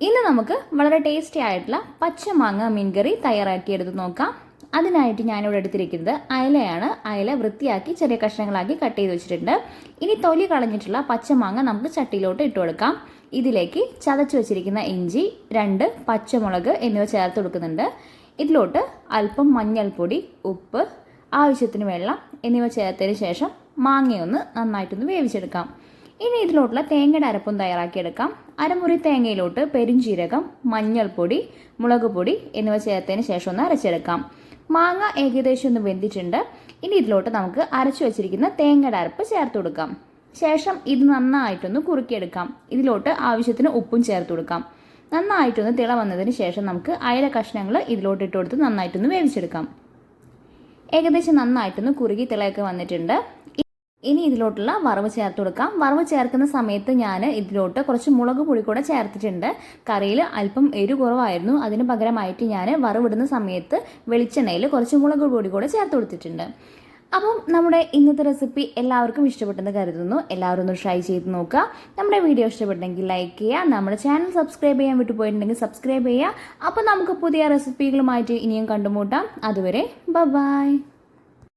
ഇന്ന് നമുക്ക് വളരെ ടേസ്റ്റി ആയിട്ടുള്ള പച്ചമാങ്ങ മീൻകറി തയ്യാറാക്കിയെടുത്ത് നോക്കാം. അതിനായിട്ട് ഞാനിവിടെ എടുത്തിരിക്കുന്നത് അയലയാണ്. അയല വൃത്തിയാക്കി ചെറിയ കഷ്ണങ്ങളാക്കി കട്ട് ചെയ്ത് വെച്ചിട്ടുണ്ട്. ഇനി തൊലി കളഞ്ഞിട്ടുള്ള പച്ചമാങ്ങ നമുക്ക് ചട്ടിയിലോട്ട് ഇട്ട് കൊടുക്കാം. ഇതിലേക്ക് ചതച്ച് വെച്ചിരിക്കുന്ന ഇഞ്ചി, 2 പച്ചമുളക് എന്നിവ ചേർത്ത് കൊടുക്കുന്നുണ്ട്. ഇതിലോട്ട് അല്പം മഞ്ഞൾപ്പൊടി, ഉപ്പ്, ആവശ്യത്തിന് വെള്ളം എന്നിവ ചേർത്തതിന് ശേഷം മാങ്ങയൊന്ന് നന്നായിട്ടൊന്ന് വേവിച്ചെടുക്കാം. ഇനി ഇതിലോട്ടുള്ള തേങ്ങയുടെ അരപ്പും തയ്യാറാക്കിയെടുക്കാം. അരമുറി തേങ്ങയിലോട്ട് പെരുംജീരകം, മഞ്ഞൾപ്പൊടി, മുളക് പൊടി എന്നിവ ചേർത്തതിന് ശേഷം ഒന്ന് അരച്ചെടുക്കാം. മാങ്ങ ഏകദേശം ഒന്ന് വെന്തിട്ടുണ്ട്. ഇനി ഇതിലോട്ട് നമുക്ക് അരച്ചു വെച്ചിരിക്കുന്ന തേങ്ങയുടെ അരപ്പ് ചേർത്ത് കൊടുക്കാം. ശേഷം ഇത് നന്നായിട്ടൊന്ന് കുറുക്കിയെടുക്കാം. ഇതിലോട്ട് ആവശ്യത്തിന് ഉപ്പും ചേർത്ത് കൊടുക്കാം. നന്നായിട്ടൊന്ന് തിള വന്നതിന് ശേഷം നമുക്ക് അയല കഷ്ണങ്ങൾ ഇതിലോട്ട് ഇട്ട് കൊടുത്ത് നന്നായിട്ടൊന്ന് വേവിച്ചെടുക്കാം. ഏകദേശം നന്നായിട്ടൊന്ന് കുറുകി തിളയൊക്കെ വന്നിട്ടുണ്ട്. ഇനി ഇതിലോട്ടുള്ള വറവ് ചേർത്ത് കൊടുക്കാം. വറവ് ചേർക്കുന്ന സമയത്ത് ഞാൻ ഇതിലോട്ട് കുറച്ച് മുളക് പൊടി കൂടെ ചേർത്തിട്ടുണ്ട്. കറിയിൽ അല്പം എരിവ് കുറവായിരുന്നു. അതിന് പകരമായിട്ട് ഞാൻ വറവിടുന്ന സമയത്ത് വെളിച്ചെണ്ണയിൽ കുറച്ച് മുളക് പൊടി കൂടെ ചേർത്ത് കൊടുത്തിട്ടുണ്ട്. അപ്പം നമ്മുടെ ഇന്നത്തെ റെസിപ്പി എല്ലാവർക്കും ഇഷ്ടപ്പെട്ടെന്ന് കരുതുന്നു. എല്ലാവരും ഒന്ന് ട്രൈ ചെയ്ത് നോക്കുക. നമ്മുടെ വീഡിയോ ഇഷ്ടപ്പെട്ടെങ്കിൽ ലൈക്ക് ചെയ്യുക. നമ്മുടെ ചാനൽ സബ്സ്ക്രൈബ് ചെയ്യാൻ വിട്ടുപോയിട്ടുണ്ടെങ്കിൽ സബ്സ്ക്രൈബ് ചെയ്യുക. അപ്പോൾ നമുക്ക് പുതിയ റെസിപ്പികളുമായിട്ട് ഇനിയും കണ്ടുമുട്ടാം. അതുവരെ ബൈ.